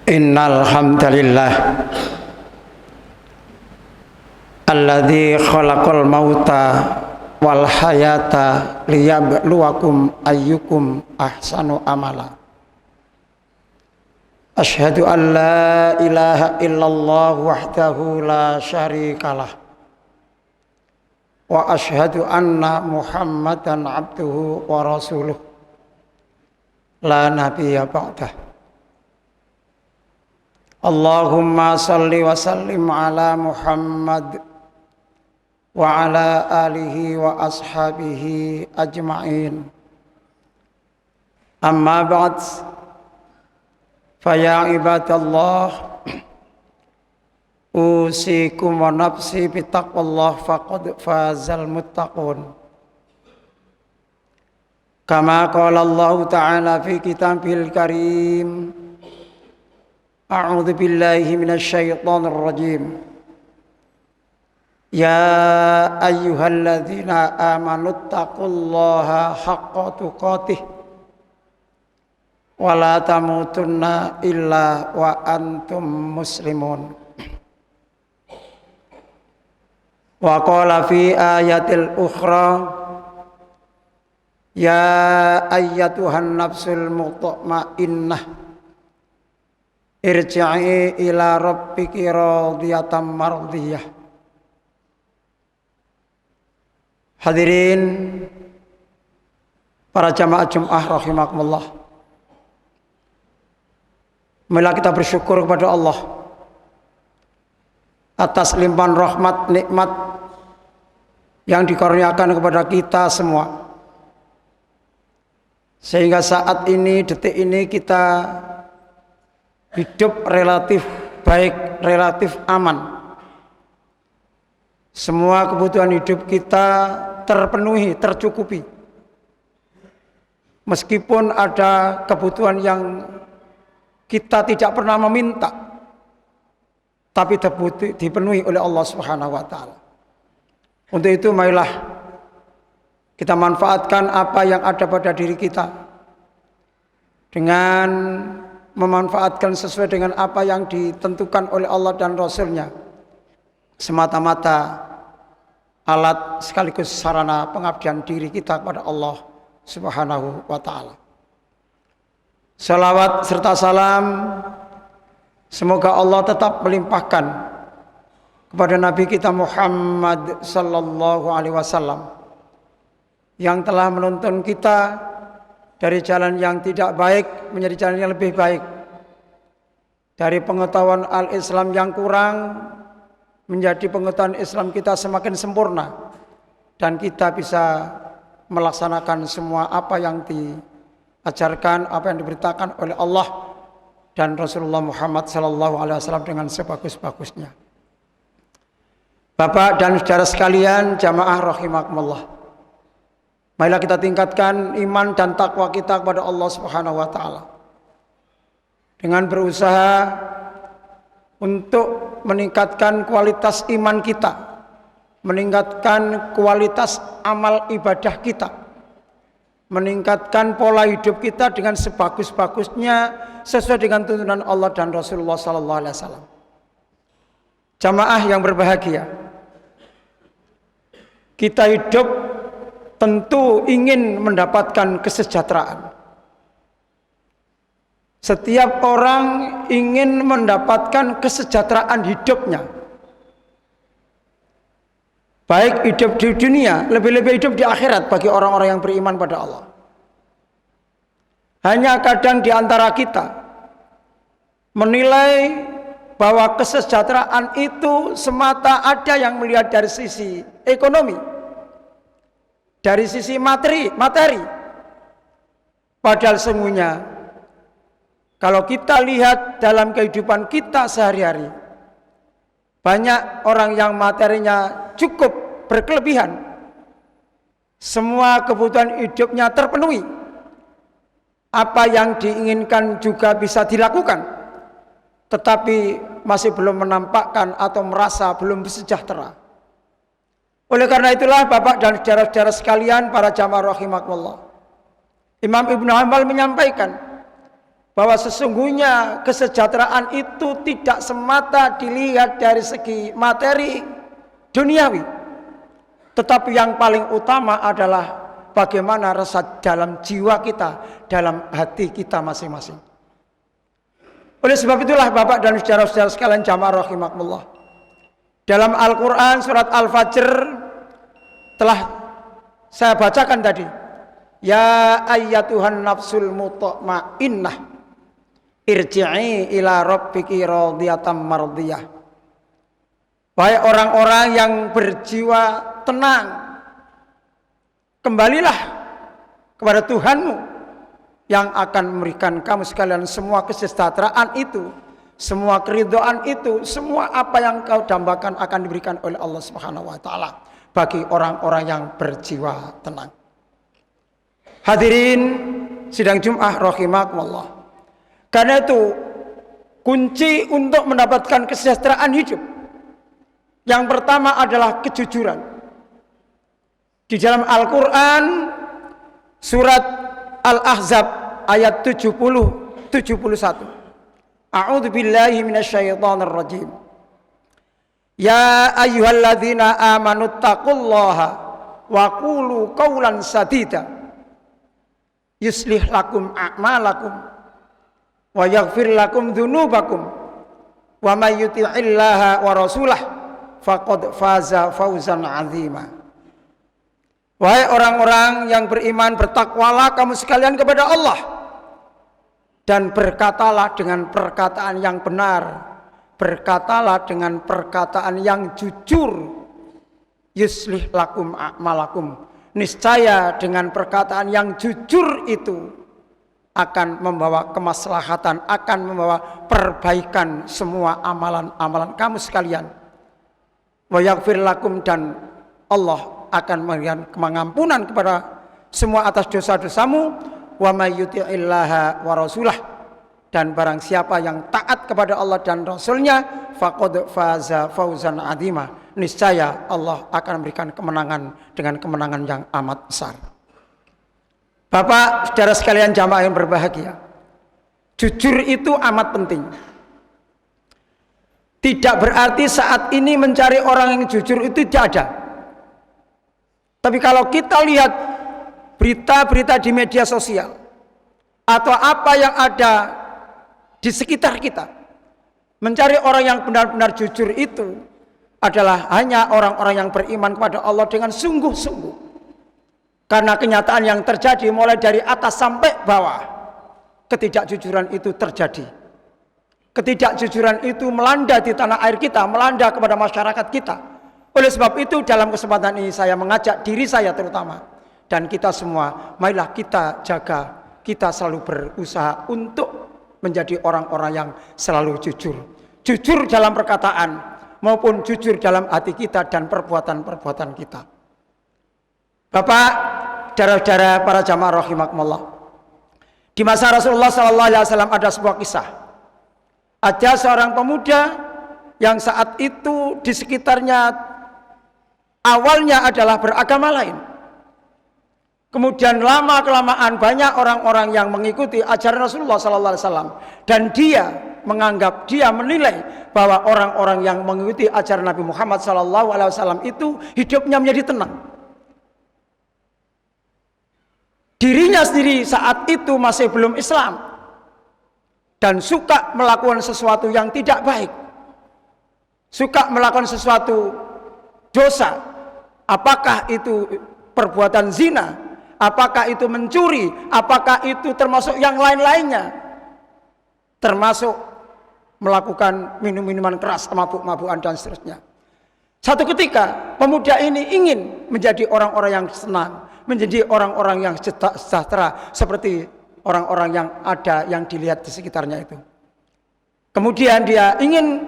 Innal hamdalillah alladzi khalaqal mauta wal hayata liyabluwakum ayyukum ahsanu amala. Asyhadu an la ilaha illallah wahdahu la syarikalah wa asyhadu anna Muhammadan abduhu wa rasuluh la nabiyya ba'dah. Allahumma salli wa sallim ala Muhammad wa ala alihi wa ashabihi ajma'in. Amma ba'd, faya ibadallah, usikum wa nafsi bitaqwallah faqad fazal muttaqun. Kama qala Allah ta'ala fi kitabil karim, a'udzu billahi minasy syaithanir rajim. Ya ayyuhalladzina amanu taqullaha haqqa tuqatih wa la tamutunna illa wa antum muslimun. Wa qala fi ayatil ukhra, ya ayyatuhan nafsul mutmainnah irji'i ila rabbiki radiyatan mardiyah. Hadirin para jamaah Jumat rahimakumullah, marilah kita bersyukur kepada Allah atas limpahan rahmat nikmat yang dikaruniakan kepada kita semua, sehingga saat ini, detik ini kita hidup relatif baik, relatif aman. Semua kebutuhan hidup kita terpenuhi, tercukupi. Meskipun ada kebutuhan yang kita tidak pernah meminta, tapi dipenuhi oleh Allah Subhanahu wa taala. Untuk itu marilah kita manfaatkan apa yang ada pada diri kita dengan memanfaatkan sesuai dengan apa yang ditentukan oleh Allah dan Rasul-Nya, semata-mata alat sekaligus sarana pengabdian diri kita kepada Allah Subhanahu wa taala. Salawat serta salam semoga Allah tetap melimpahkan kepada Nabi kita Muhammad sallallahu alaihi wasallam yang telah menuntun kita dari jalan yang tidak baik menjadi jalan yang lebih baik, dari pengetahuan al-Islam yang kurang menjadi pengetahuan Islam kita semakin sempurna, dan kita bisa melaksanakan semua apa yang diajarkan, apa yang diberitakan oleh Allah dan Rasulullah Muhammad SAW dengan sebagus-bagusnya. Bapak dan saudara sekalian, jamaah rahimakumullah, marilah kita tingkatkan iman dan takwa kita kepada Allah Subhanahu wa taala dengan berusaha untuk meningkatkan kualitas iman kita, meningkatkan kualitas amal ibadah kita, meningkatkan pola hidup kita dengan sebagus-bagusnya sesuai dengan tuntunan Allah dan Rasulullah sallallahu alaihi wasallam. Jamaah yang berbahagia, kita hidup tentu ingin mendapatkan kesejahteraan. Setiap orang ingin mendapatkan kesejahteraan hidupnya, baik hidup di dunia, lebih-lebih hidup di akhirat bagi orang-orang yang beriman pada Allah. Hanya kadang di antara kita menilai bahwa kesejahteraan itu semata ada yang melihat dari sisi ekonomi, dari sisi materi. Padahal sesungguhnya kalau kita lihat dalam kehidupan kita sehari-hari, banyak orang yang materinya cukup berkelebihan, semua kebutuhan hidupnya terpenuhi, apa yang diinginkan juga bisa dilakukan, tetapi masih belum menampakkan atau merasa belum sejahtera. Oleh karena itulah Bapak dan saudara-saudara sekalian, para jamaah rahimakumullah, Imam Ibnu Hanbal menyampaikan bahwa sesungguhnya kesejahteraan itu tidak semata dilihat dari segi materi duniawi, tetapi yang paling utama adalah bagaimana rasa dalam jiwa kita, dalam hati kita masing-masing. Oleh sebab itulah Bapak dan saudara-saudara sekalian jamaah rahimakumullah, dalam Al-Quran surat Al-Fajr telah saya bacakan tadi, ya ayyatuhan nafsul mutmainnah irji'i ila rabbiki radiyatan mardiyah. Wahai orang-orang yang berjiwa tenang, kembalilah kepada Tuhanmu yang akan memberikan kamu sekalian semua kesejahteraan itu, semua keridhaan itu, semua apa yang kau dambakan akan diberikan oleh Allah Subhanahu wa taala bagi orang-orang yang berjiwa tenang. Hadirin sidang Jumat rahimakumullah. Karena itu kunci untuk mendapatkan kesejahteraan hidup yang pertama adalah kejujuran. Di dalam Al-Quran surat Al-Ahzab ayat 70-71. A'udzu billahi minasyaitonir rajim. Ya ayyuhalladzina amanu taqullaha wa qulu qawlan sadida yuslih lakum a'malakum wa yaghfir lakum dzunubakum wa may yuti'illaha wa rasulah faqad faza fawzan 'azima. Wahai orang-orang yang beriman, bertakwalah kamu sekalian kepada Allah dan berkatalah dengan perkataan yang benar, berkatalah dengan perkataan yang jujur. Yuslih lakum a'malakum, niscaya dengan perkataan yang jujur itu akan membawa kemaslahatan, akan membawa perbaikan semua amalan-amalan kamu sekalian. Wa yaghfir lakum, dan Allah akan memberikan pengampunan kepada semua atas dosa-dosamu. Wa may yuti'illaha wa rasulah, dan barang siapa yang taat kepada Allah dan Rasulnya, faqad faza fawzan 'azima, niscaya Allah akan memberikan kemenangan dengan kemenangan yang amat besar. Bapak, saudara sekalian jamaah yang berbahagia, jujur itu amat penting. Tidak berarti saat ini mencari orang yang jujur itu tidak ada. Tapi kalau kita lihat berita-berita di media sosial atau apa yang ada di sekitar kita, mencari orang yang benar-benar jujur itu adalah hanya orang-orang yang beriman kepada Allah dengan sungguh-sungguh. Karena kenyataan yang terjadi mulai dari atas sampai bawah, ketidakjujuran itu terjadi. Ketidakjujuran itu melanda di tanah air kita, melanda kepada masyarakat kita. Oleh sebab itu dalam kesempatan ini saya mengajak diri saya terutama dan kita semua, marilah kita jaga, kita selalu berusaha untuk menjadi orang-orang yang selalu jujur. Jujur dalam perkataan maupun jujur dalam hati kita dan perbuatan-perbuatan kita. Bapak, saudara-saudara para jamaah rahimakumullah, di masa Rasulullah SAW ada sebuah kisah. Ada seorang pemuda yang saat itu di sekitarnya awalnya adalah beragama lain. Kemudian lama-kelamaan banyak orang-orang yang mengikuti ajaran Rasulullah SAW, dan dia menganggap, dia menilai bahwa orang-orang yang mengikuti ajaran Nabi Muhammad SAW itu hidupnya menjadi tenang. Dirinya sendiri saat itu masih belum Islam dan suka melakukan sesuatu yang tidak baik, suka melakukan sesuatu dosa, apakah itu perbuatan zina, apakah itu mencuri, apakah itu termasuk yang lain-lainnya, termasuk melakukan minum-minuman keras, mabuk-mabukan dan seterusnya. Satu ketika pemuda ini ingin menjadi orang-orang yang senang, menjadi orang-orang yang sejahtera seperti orang-orang yang ada yang dilihat di sekitarnya itu. Kemudian dia ingin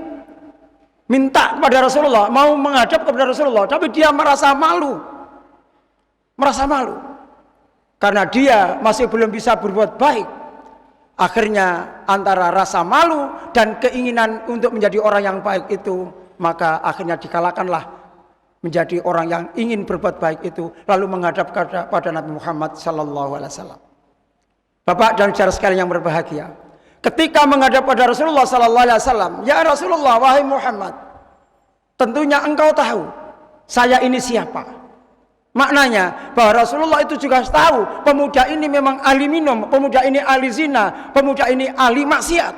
minta kepada Rasulullah, mau menghadap kepada Rasulullah, tapi dia merasa malu. Merasa malu karena dia masih belum bisa berbuat baik. Akhirnya antara rasa malu dan keinginan untuk menjadi orang yang baik itu, maka akhirnya dikalahkanlah menjadi orang yang ingin berbuat baik itu, lalu menghadap kepada Nabi Muhammad SAW. Bapak dan saudara sekalian yang berbahagia, ketika menghadap pada Rasulullah sallallahu alaihi wasallam, "Ya Rasulullah, wahai Muhammad, tentunya engkau tahu saya ini siapa." Maknanya bahwa Rasulullah itu juga tahu pemuda ini memang ahli minum, pemuda ini ahli zina, pemuda ini ahli maksiat.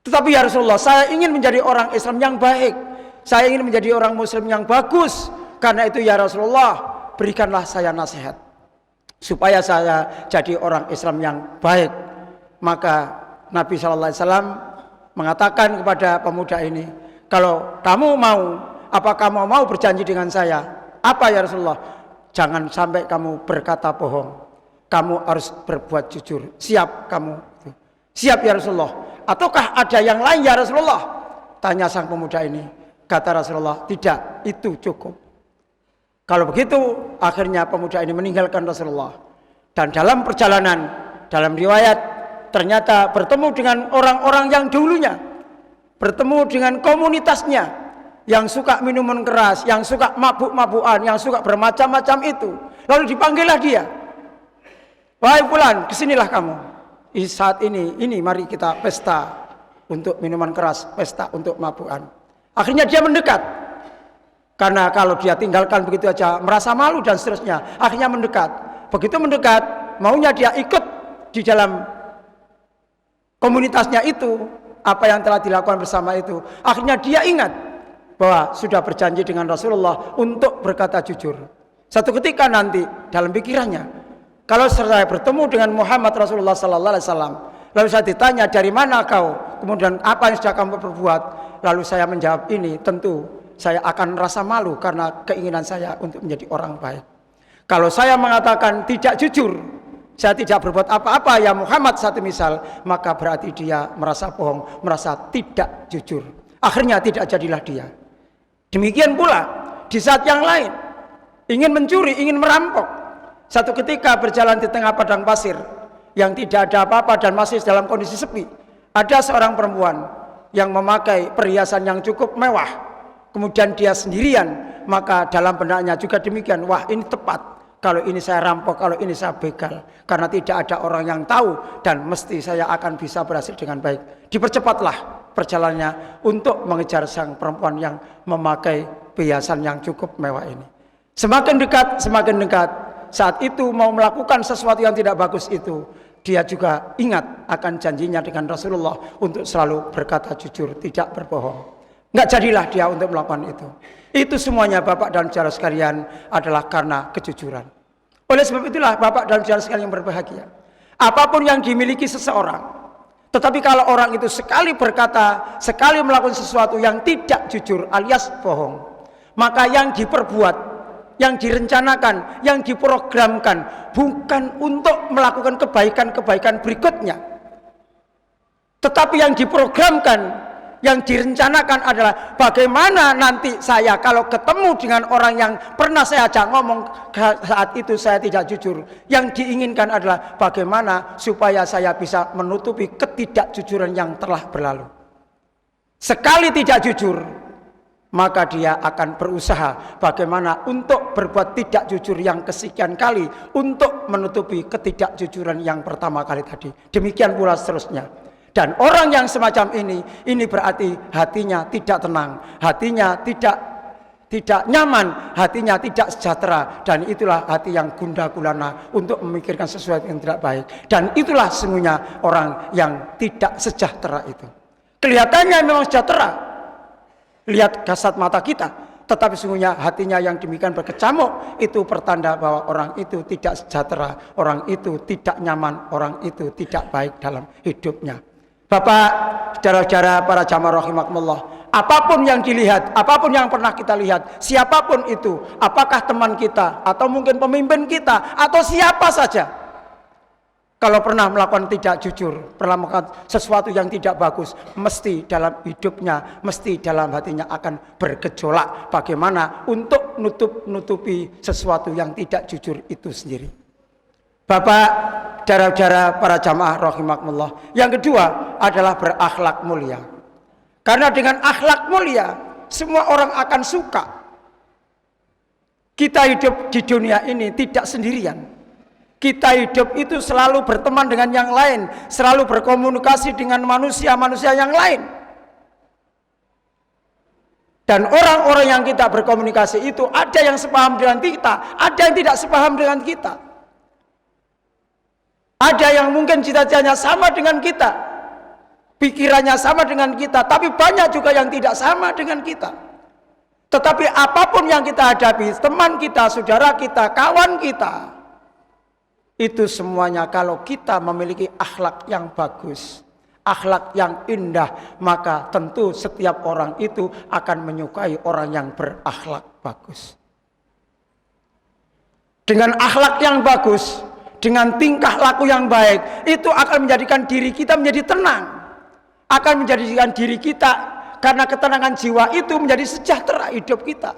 Tetapi ya Rasulullah, saya ingin menjadi orang Islam yang baik, saya ingin menjadi orang Muslim yang bagus. Karena itu ya Rasulullah, berikanlah saya nasihat supaya saya jadi orang Islam yang baik. Maka Nabi SAW mengatakan kepada pemuda ini, "Kalau kamu mau, apa kamu mau berjanji dengan saya?" "Apa ya Rasulullah?" "Jangan sampai kamu berkata bohong. Kamu harus berbuat jujur." "Siap kamu?" "Siap ya Rasulullah." "Ataukah ada yang lain ya Rasulullah?" tanya sang pemuda ini. Kata Rasulullah, "Tidak, itu cukup." Kalau begitu, akhirnya pemuda ini meninggalkan Rasulullah. Dan dalam perjalanan, dalam riwayat, ternyata bertemu dengan orang-orang yang dulunya, bertemu dengan komunitasnya, yang suka minuman keras, yang suka mabuk-mabukan, yang suka bermacam-macam itu. Lalu dipanggillah dia, "Wahai fulan, kesinilah kamu. Saat ini mari kita pesta untuk minuman keras, pesta untuk mabukan." Akhirnya dia mendekat. Karena kalau dia tinggalkan begitu aja, merasa malu dan seterusnya. Akhirnya mendekat. Begitu mendekat, maunya dia ikut di dalam komunitasnya itu, apa yang telah dilakukan bersama itu. Akhirnya dia ingat bahwa sudah berjanji dengan Rasulullah untuk berkata jujur. Satu ketika nanti dalam pikirannya, kalau saya bertemu dengan Muhammad Rasulullah sallallahu alaihi wasallam, lalu saya ditanya, "Dari mana kau? Kemudian apa yang sudah kamu perbuat?" Lalu saya menjawab ini, tentu saya akan merasa malu karena keinginan saya untuk menjadi orang baik. Kalau saya mengatakan tidak jujur, saya tidak berbuat apa-apa ya Muhammad satu misal, maka berarti dia merasa bohong, merasa tidak jujur. Akhirnya tidak jadilah dia. Demikian pula di saat yang lain, ingin mencuri, ingin merampok. Satu ketika berjalan di tengah padang pasir yang tidak ada apa-apa dan masih dalam kondisi sepi, ada seorang perempuan yang memakai perhiasan yang cukup mewah. Kemudian dia sendirian, maka dalam benaknya juga demikian, "Wah, ini tepat. Kalau ini saya rampok, kalau ini saya begal. Karena tidak ada orang yang tahu dan mesti saya akan bisa berhasil dengan baik." Dipercepatlah perjalanannya untuk mengejar sang perempuan yang memakai perhiasan yang cukup mewah ini. Semakin dekat, semakin dekat. Saat itu mau melakukan sesuatu yang tidak bagus itu, dia juga ingat akan janjinya dengan Rasulullah untuk selalu berkata jujur, tidak berbohong. Nggak jadilah dia untuk melakukan itu. Itu semuanya Bapak dan saudara sekalian adalah karena kejujuran. Oleh sebab itulah Bapak dan saudara sekalian yang berbahagia, apapun yang dimiliki seseorang, tetapi kalau orang itu sekali berkata, sekali melakukan sesuatu yang tidak jujur alias bohong, maka yang diperbuat, yang direncanakan, yang diprogramkan bukan untuk melakukan kebaikan-kebaikan berikutnya, tetapi yang diprogramkan, yang direncanakan adalah bagaimana nanti saya kalau ketemu dengan orang yang pernah saya ajak ngomong saat itu saya tidak jujur. Yang diinginkan adalah bagaimana supaya saya bisa menutupi ketidakjujuran yang telah berlalu. Sekali tidak jujur, maka dia akan berusaha bagaimana untuk berbuat tidak jujur yang kesekian kali untuk menutupi ketidakjujuran yang pertama kali tadi. Demikian pula seterusnya. Dan orang yang semacam ini berarti hatinya tidak tenang, hatinya tidak nyaman, hatinya tidak sejahtera. Dan itulah hati yang gundah gulana untuk memikirkan sesuatu yang tidak baik. Dan itulah sesungguhnya orang yang tidak sejahtera itu. Kelihatannya memang sejahtera, lihat kasat mata kita, tetapi sesungguhnya hatinya yang demikian berkecamuk, itu pertanda bahwa orang itu tidak sejahtera, orang itu tidak nyaman, orang itu tidak baik dalam hidupnya. Bapak, saudara-saudara, para jamaah rahimakumullah, apapun yang dilihat, apapun yang pernah kita lihat, siapapun itu, apakah teman kita, atau mungkin pemimpin kita, atau siapa saja, kalau pernah melakukan tidak jujur, pernah melakukan sesuatu yang tidak bagus, mesti dalam hidupnya, mesti dalam hatinya akan bergejolak bagaimana untuk nutupi sesuatu yang tidak jujur itu sendiri. Bapak, saudara-saudara, para jamaah rahimakumullah, yang kedua adalah berakhlak mulia. Karena dengan akhlak mulia, semua orang akan suka. Kita hidup di dunia ini tidak sendirian. Kita hidup itu selalu berteman dengan yang lain, selalu berkomunikasi dengan manusia-manusia yang lain. Dan orang-orang yang kita berkomunikasi itu ada yang sepaham dengan kita, ada yang tidak sepaham dengan kita. Ada yang mungkin cita-citanya sama dengan kita, pikirannya sama dengan kita, tapi banyak juga yang tidak sama dengan kita. Tetapi apapun yang kita hadapi, teman kita, saudara kita, kawan kita, itu semuanya kalau kita memiliki akhlak yang bagus, akhlak yang indah, maka tentu setiap orang itu akan menyukai orang yang berakhlak bagus. Dengan akhlak yang bagus, dengan tingkah laku yang baik, itu akan menjadikan diri kita menjadi tenang, akan menjadikan diri kita, karena ketenangan jiwa itu menjadi sejahtera hidup kita.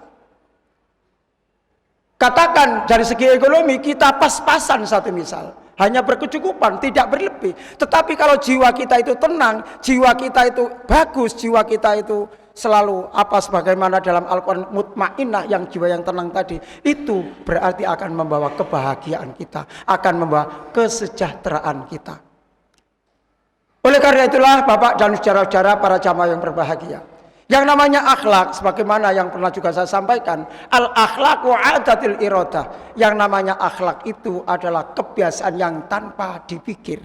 Katakan dari segi ekonomi kita pas-pasan, satu misal, hanya berkecukupan, tidak berlebih. Tetapi kalau jiwa kita itu tenang, jiwa kita itu bagus, jiwa kita itu selalu sebagaimana dalam Al-Quran mutmainnah, yang jiwa yang tenang tadi, itu berarti akan membawa kebahagiaan kita, akan membawa kesejahteraan kita. Oleh karena itulah Bapak dan saudara-saudara para jamaah yang berbahagia, yang namanya akhlak, sebagaimana yang pernah juga saya sampaikan, al-akhlaqu adatil iradah. Yang namanya akhlak itu adalah kebiasaan yang tanpa dipikir.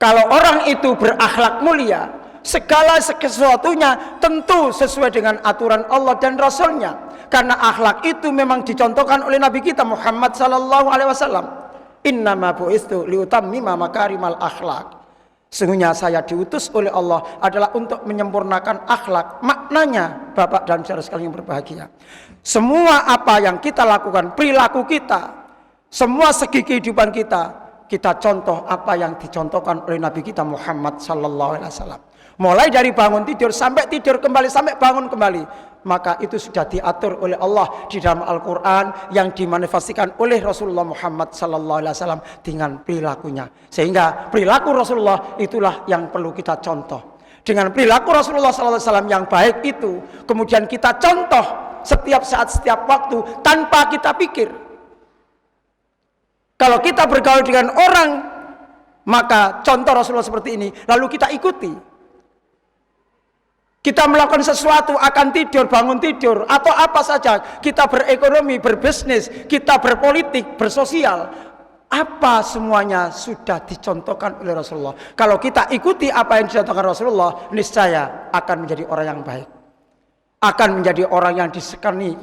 Kalau orang itu berakhlak mulia, segala sesuatunya tentu sesuai dengan aturan Allah dan Rasulnya. Karena akhlak itu memang dicontohkan oleh Nabi kita Muhammad sallallahu alaihi wasallam. Innama bu'istu liutammima makarimal akhlak. Sesungguhnya saya diutus oleh Allah adalah untuk menyempurnakan akhlak. Maknanya Bapak dan saudara sekalian yang berbahagia, semua apa yang kita lakukan, perilaku kita, semua segi kehidupan kita, kita contoh apa yang dicontohkan oleh Nabi kita Muhammad sallallahu alaihi wasallam. Mulai dari bangun tidur sampai tidur kembali, sampai bangun kembali, maka itu sudah diatur oleh Allah di dalam Al-Quran, yang dimanifestasikan oleh Rasulullah Muhammad sallallahu alaihi wasallam dengan perilakunya. Sehingga perilaku Rasulullah itulah yang perlu kita contoh. Dengan perilaku Rasulullah sallallahu alaihi wasallam yang baik itu, kemudian kita contoh setiap saat, setiap waktu, tanpa kita pikir. Kalau kita bergaul dengan orang, maka contoh Rasulullah seperti ini, lalu kita ikuti. Kita melakukan sesuatu, akan tidur, bangun tidur, atau apa saja, kita berekonomi, berbisnis, kita berpolitik, bersosial, apa semuanya sudah dicontohkan oleh Rasulullah. Kalau kita ikuti apa yang dicontohkan Rasulullah, niscaya akan menjadi orang yang baik, akan menjadi orang yang disegani,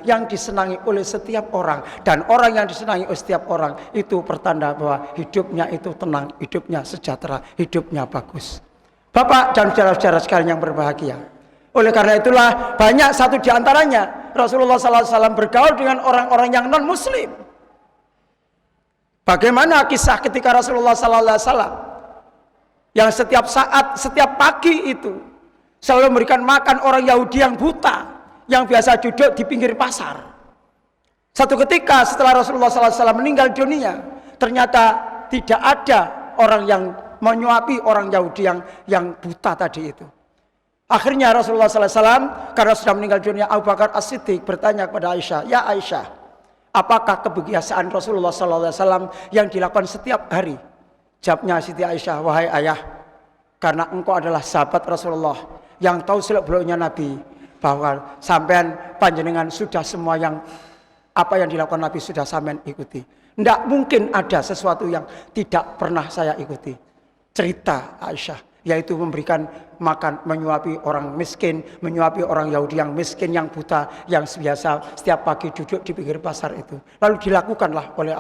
yang disenangi oleh setiap orang. Dan orang yang disenangi oleh setiap orang itu pertanda bahwa hidupnya itu tenang, hidupnya sejahtera, hidupnya bagus. Bapak dan saudara-saudara sekalian yang berbahagia, oleh karena itulah banyak satu di antaranya Rasulullah SAW bergaul dengan orang-orang yang non muslim. Bagaimana kisah ketika Rasulullah SAW yang setiap saat, setiap pagi itu selalu memberikan makan orang Yahudi yang buta, yang biasa duduk di pinggir pasar. Satu ketika setelah Rasulullah SAW meninggal dunia, ternyata tidak ada orang yang menyuapi orang Yahudi yang buta tadi itu. Akhirnya Rasulullah SAW, karena sudah meninggal dunia, Abu Bakar As-Siddiq bertanya kepada Aisyah, "Ya Aisyah, apakah kebiasaan Rasulullah SAW yang dilakukan setiap hari?" Jawabnya Siti Aisyah, "Wahai ayah, karena engkau adalah sahabat Rasulullah yang tahu seluk-beluknya Nabi, bahwa sampean panjenengan sudah semua yang apa yang dilakukan Nabi sudah sampean ikuti. Tidak mungkin ada sesuatu yang tidak pernah saya ikuti." Cerita Aisyah, yaitu memberikan makan, menyuapi orang miskin, menyuapi orang Yahudi yang miskin, yang buta, yang biasa setiap pagi duduk di pinggir pasar itu. Lalu dilakukanlah oleh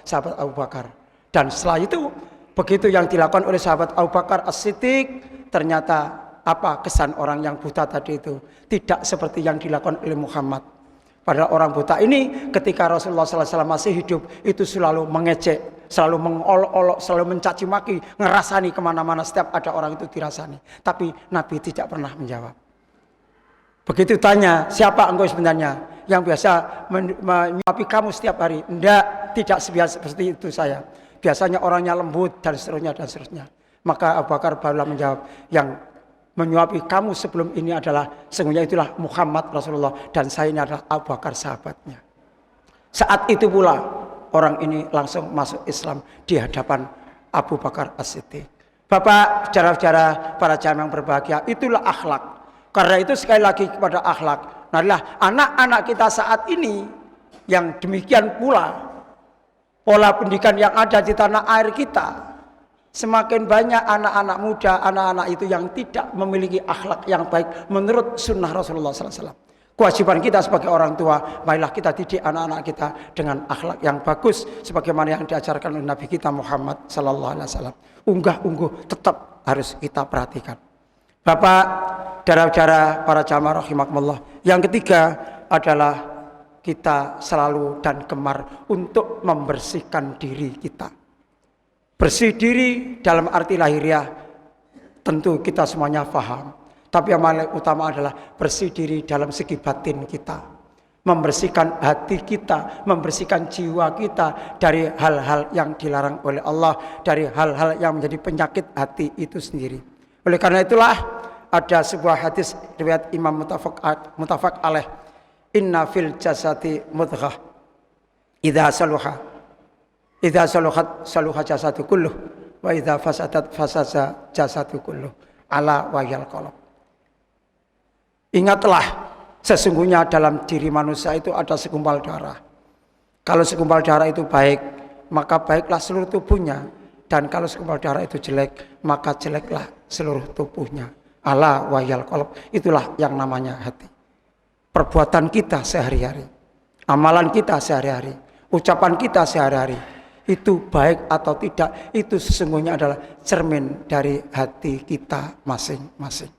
sahabat Abu Bakar. Dan setelah itu, begitu yang dilakukan oleh sahabat Abu Bakar As-Siddiq, ternyata apa kesan orang yang buta tadi itu tidak seperti yang dilakukan oleh Muhammad. Padahal orang buta ini ketika Rasulullah SAW masih hidup itu selalu mengejek, selalu mengolok-olok, selalu mencaci maki, ngerasani kemana-mana, setiap ada orang itu dirasani. Tapi Nabi tidak pernah menjawab. Begitu tanya, "Siapa engkau sebenarnya yang biasa menyuapi kamu setiap hari?" Tidak sebiasa seperti itu saya. Biasanya orangnya lembut dan seterusnya dan seterusnya. Maka Abu Bakar barulah menjawab, "Yang menyuapi kamu sebelum ini adalah sesungguhnya itulah Muhammad Rasulullah, dan saya ini adalah Abu Bakar sahabatnya." Saat itu pula orang ini langsung masuk Islam di hadapan Abu Bakar As-Siddiq. Bapak, saudara-saudara, para jamaah yang berbahagia, itulah akhlak. Karena itu sekali lagi kepada akhlak. Nah, anak-anak kita saat ini yang demikian pula pola pendidikan yang ada di tanah air kita. Semakin banyak anak-anak muda, anak-anak itu yang tidak memiliki akhlak yang baik menurut sunnah Rasulullah SAW. Kewajiban kita sebagai orang tua, marilah kita didik anak-anak kita dengan akhlak yang bagus, sebagaimana yang diajarkan oleh Nabi kita Muhammad SAW. Unggah-ungguh tetap harus kita perhatikan. Bapak, saudara-saudara, para jamaah rahimakumullah. Yang ketiga adalah kita selalu dan gemar untuk membersihkan diri kita. Bersih diri dalam arti lahiriah tentu kita semuanya paham. Tapi yang paling utama adalah bersih diri dalam segi batin kita. Membersihkan hati kita, membersihkan jiwa kita dari hal-hal yang dilarang oleh Allah, dari hal-hal yang menjadi penyakit hati itu sendiri. Oleh karena itulah ada sebuah hadis riwayat Imam Muttafaq alaih. Inna fil jasati mudghah idza saluhat saluha jasadu kulluh wa idza fasadat fasada jasadu kulluh ala wayal qalb. Ingatlah, sesungguhnya dalam diri manusia itu ada segumpal darah. Kalau segumpal darah itu baik, maka baiklah seluruh tubuhnya, dan kalau segumpal darah itu jelek, maka jeleklah seluruh tubuhnya. Ala wayal qalb, itulah yang namanya hati. Perbuatan kita sehari-hari, amalan kita sehari-hari, ucapan kita sehari-hari, itu baik atau tidak, itu sesungguhnya adalah cermin dari hati kita masing-masing.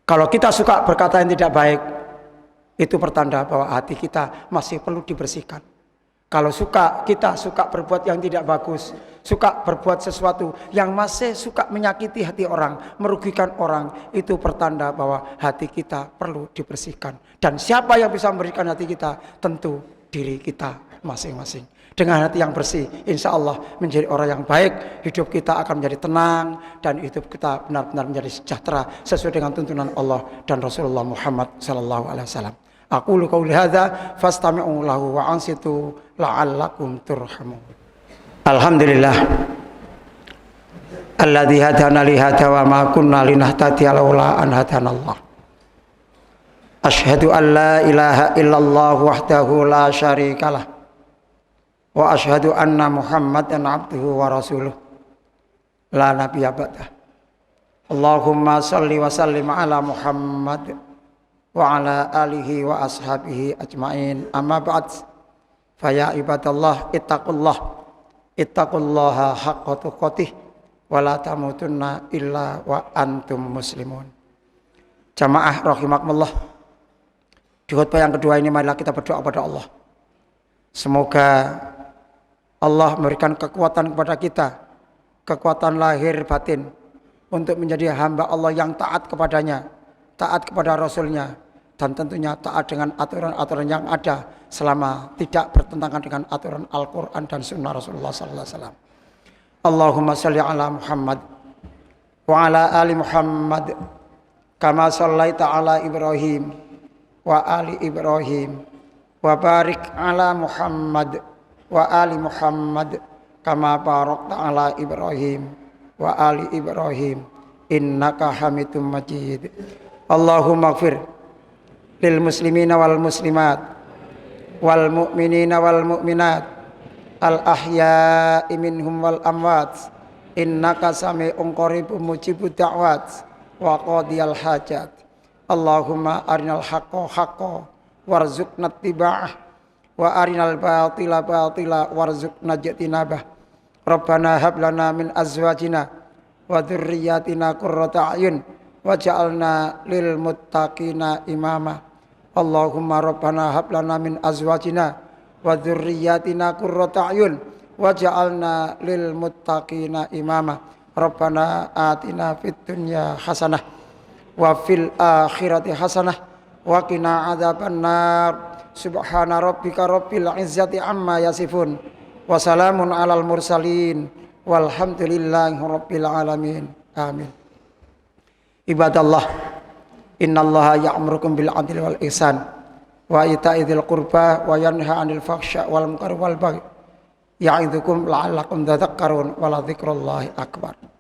Kalau kita suka berkata yang tidak baik, itu pertanda bahwa hati kita masih perlu dibersihkan. Kalau kita suka berbuat yang tidak bagus, suka berbuat sesuatu yang masih suka menyakiti hati orang, merugikan orang, itu pertanda bahwa hati kita perlu dibersihkan. Dan siapa yang bisa memberikan hati kita? Tentu diri kita masing-masing. Dengan hati yang bersih, insya Allah menjadi orang yang baik, hidup kita akan menjadi tenang, dan hidup kita benar-benar menjadi sejahtera sesuai dengan tuntunan Allah dan Rasulullah Muhammad SAW. Aqulu qouli hadza fastami'u lahu wa ansitu la'allakum turhamun. Alhamdulillah alladzi hadana li hadza wa ma kunna linahtadiya laula an hadanallah. Asyhadu an la ilaha illallah wahdahu la syarikalah wa asyhadu anna Muhammadan abduhu wa rasuluh la nabiyya ba'dah. Allahumma shalli wa sallim ala Muhammad wa ala alihi wa ashabihi ajmain. Amma ba'd. Fa ya ibadallah ittaqullaha haqqa tuqatih wa la tamutunna illa wa antum muslimun. Jamaah rahimakumullah. Di khutbah yang kedua ini marilah kita berdoa kepada Allah. Semoga Allah memberikan kekuatan kepada kita, kekuatan lahir batin, untuk menjadi hamba Allah yang taat kepadanya, taat kepada Rasulnya, dan tentunya taat dengan aturan-aturan yang ada selama tidak bertentangan dengan aturan Al-Quran dan Sunnah Rasulullah SAW. Allahumma salli ala Muhammad wa ala ali Muhammad kama sallaita ala Ibrahim wa ali Ibrahim wa barik ala Muhammad wa ali Muhammad kama barakta ala Ibrahim wa ali Ibrahim innaka Hamidum Majid. Allahumma ighfir lil muslimina wal muslimat wal mu'minina wal mu'minat al ahya'i minhum wal amwat innaka sami'un qaribun mujibud da'wat wa qadiyal hajat. Allahumma arinal haqqa haqqa warzuqna ittiba'ah wa arinal batila batila warzuqna ijtinabah. Rabbana hab lana min azwajina wa dzurriyyatina qurrata a'yun waj'alna lil muttaqina imama. Allahumma rabbana hab lana min azwajina wa dzurriyyatina qurrata a'yun waj'alna lil muttaqina imama. Rabbana atina fid dunya hasanah wa fil akhirati hasanah wa qina adzabannar. Subhana rabbika rabbil izzati amma yasifun wa salamun alal mursalin walhamdulillahi rabbil alamin. Amin. Ibadallah, innallaha ya'murukum bil adli wal ihsan wa ita'i dzil qurba wa yanha 'anil fahsya wal munkar wal baghi ya'idzukum la'allakum tadhakkarun wa la dzikrullahi akbar.